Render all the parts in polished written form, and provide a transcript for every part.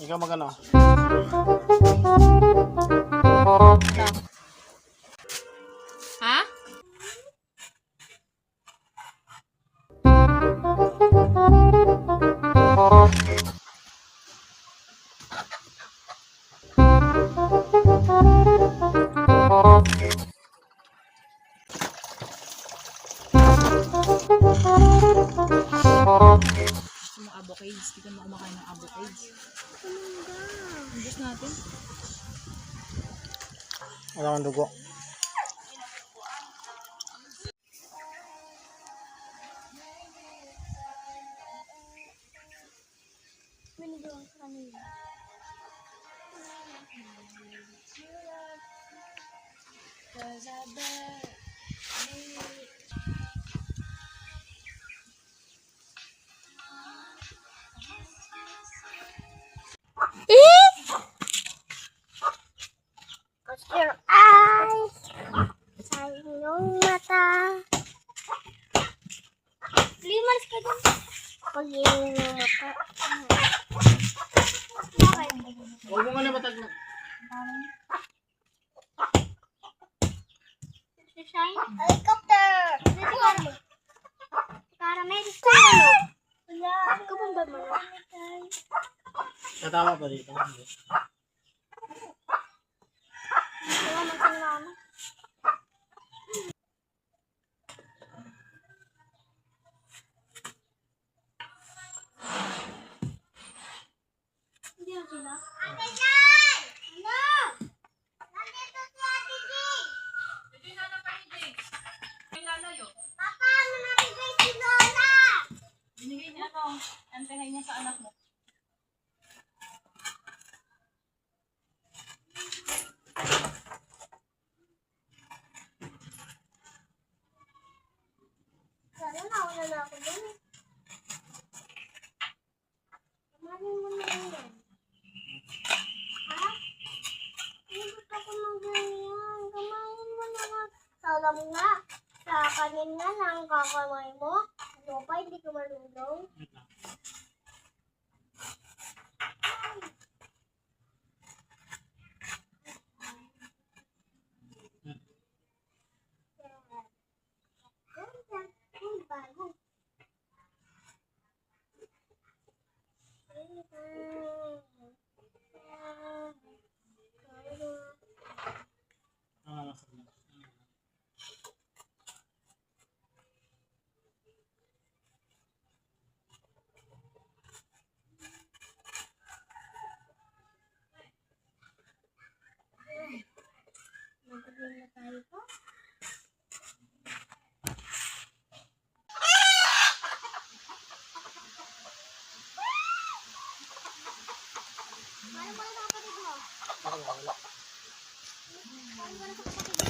Ikaw magano? Ha? Gusto mo avocades? Hindi ka mo kumakain ng avocades. Ubus natin. Wala kang dugo. Close your eyes. Sa inyong mata. Limas ka dun. Pag inyong mata. Huwag mo nga na matag. Shine. Helicopter. Dito ka mo. Caramel. Ano? Wala. Ikaw bang ba mo? Katama pa dito. Wala man sa mama. Hindi na sila. Ate Jan! Ano? Nandito si Ate Jing! Hindi na napahilig. May lalayo. Papa, ano nabigay si Lola? Binigay niya ako. Antahay niya sa anak mo. Sana nauna na ako dun. Kamanin mo na yan. Ha? Hindi gusto ko ng ganyan. Kamanin mo na nga. Salam nga. Sa kanin nga lang kakamay mo. Ano pa, hindi ko marunong. Bago. Magiging na tayo po. Ano ba yung kapatid mo? Ano ba yung kapatid mo?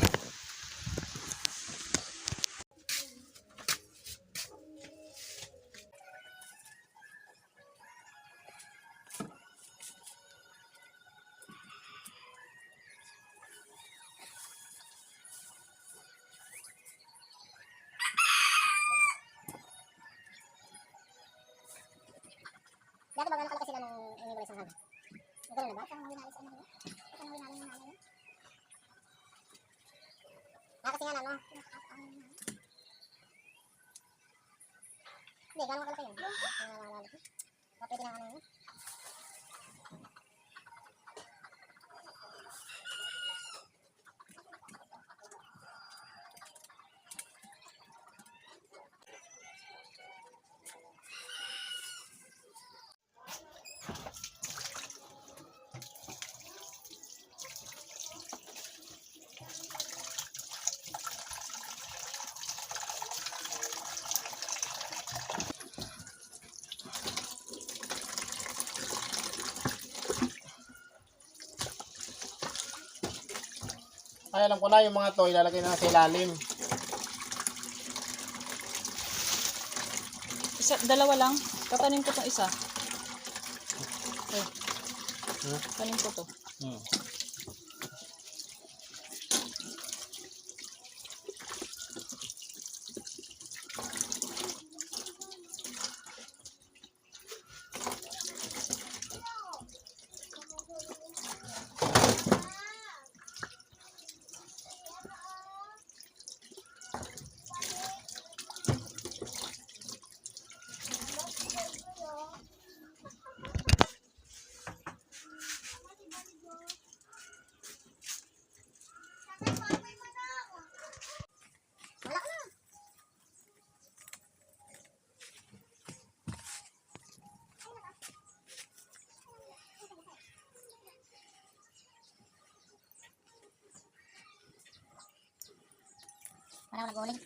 Dati ba ganun kalaki sila nung iniwalay sa hangin? Ganun na ba? Parang winali sa ano yun? Parang winali ng nanay yun? Kasi nga ano? Hindi, ganun kalaki yun. Pwede na ano yun? Ay, alam ko na yung mga to, ilalagay na sa ilalim. Isa, dalawa lang. Katanin ko tong isa. Eh. Kanin ko to. Wala ko nag-uling.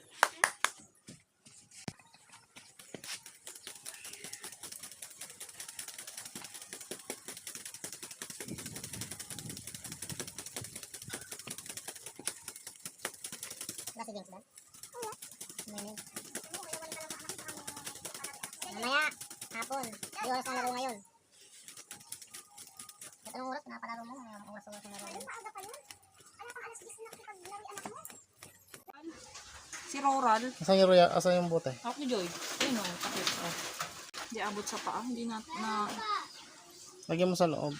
Wala si James ba? Wala. Mamaya, hapon. Di oras na laro ngayon. Ito anong oras? Napalaro mo. Oras na laro ngayon. Maaga pa yun. Alam pang alas 10 na kipaglari anak mo. Si Roral. Asan yung bote? Ako ni Joy. Ayun o, takip. Oh. Hindi abot sa paa. Hindi na... Lagyan mo sa loob.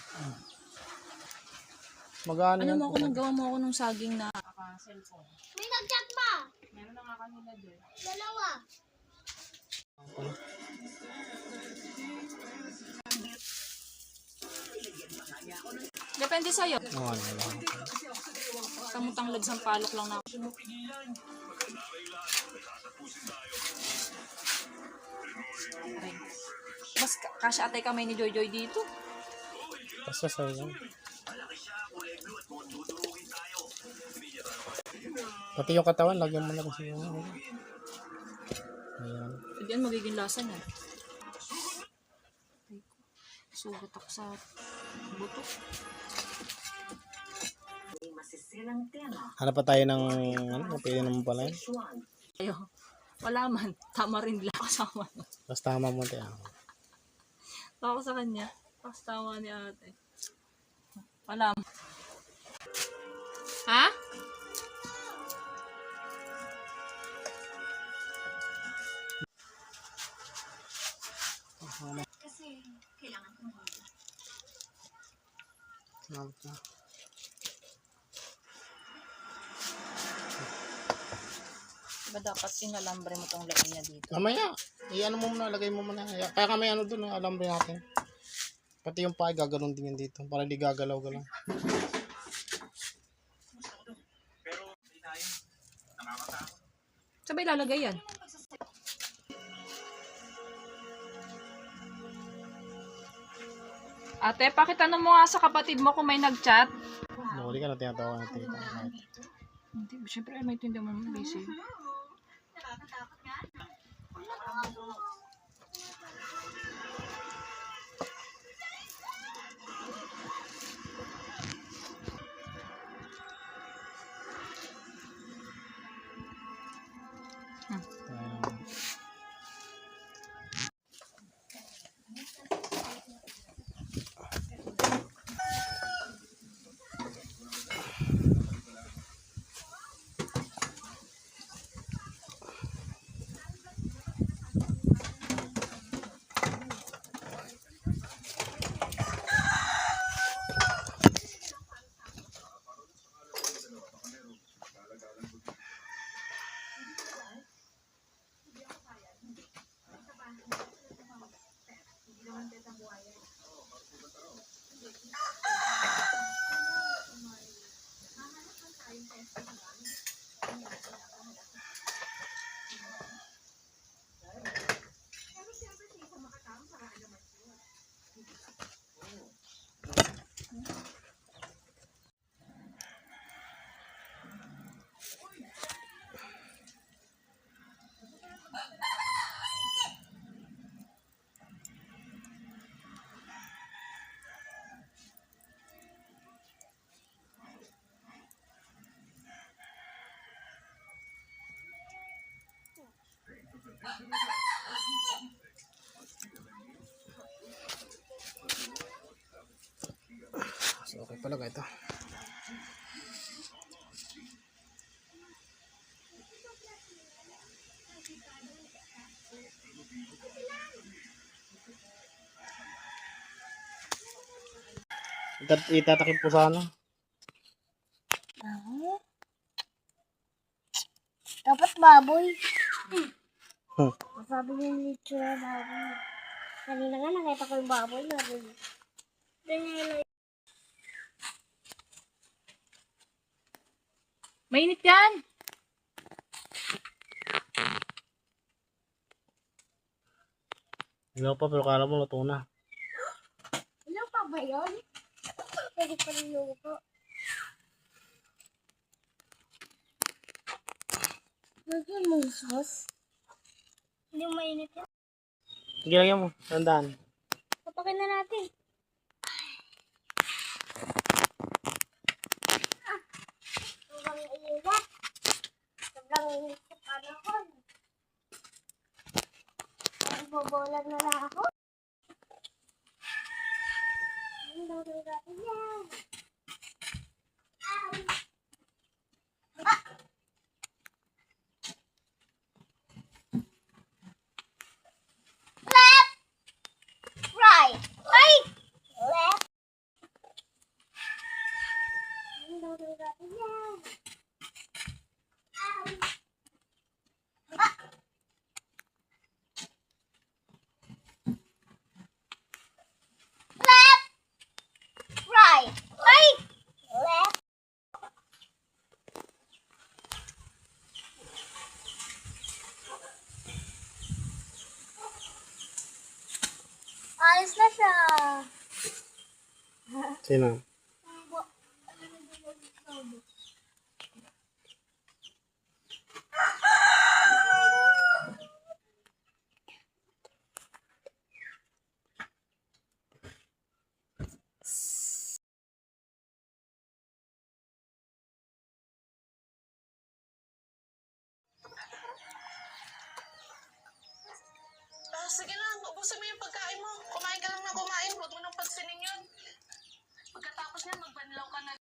Mag-ano Ano yan? mo ako nang gawa mo ako nung saging na cellphone. May nag-chat pa. Meron na nga kanila doon. Dalawa. Depende sa'yo. Oo, ano. Tamutang lagsang palok lang na. Aray. Mas kasya atay kamay ni Joy Joy dito. Basta sa'yo. Pati yung katawan, lagyan mo na kasi yung ano. Ayan. Diyan magiging lasa niya. Sugat ako sa buto. Hanap pa tayo ng ano, pwede naman pala yun. Ayo. Wala man. Tama rin lang kasama. Basta tama mo tayo. Ako sa kanya. Tama ni ate. Wala. Ha? Kasi kailangan ko mo. Diba dapat inalambre mo tong lain niya dito? Mamaya, i-ano mo muna, lagay mo muna. Kaya kami ano dun, alambre natin. Pati yung paa, gaganon din yan dito. Para hindi gagalaw-galaw. Sabay lalagay yan. Ate, pakitanong mo nga sa kapatid mo kung may nag-chat. Huli ka na tinatawa ng tita. Hindi, siyempre may tinda mo busy. So, okay pala ito. Itatakip po sana. Dapat baboy. Sabi niya yung litsura baboy. Kanina nga nakita ko yung baboy. Mainit yan! Hindi pa, pero kala mo luto na. Ano pa ba yun? Pwede pa rin luto. Lagyan mo yung sauce. Hindi mo mainit yan. Sige, lagyan mo. Tandaan. Papakin na natin. Sobrang init. Sobrang init sa panahon. Bobolan na lang ako. Ang dami natin yan. Left! Right! Right! Left! Ang dami natin yan. Left! Right! Right! Left! Ayos na siya. Sino? Sige na, ubusin mo yung pagkain mo. Kumain ka lang na kumain. Huwag mo nang pansinin yun. Pagkatapos niya, magbanlaw ka na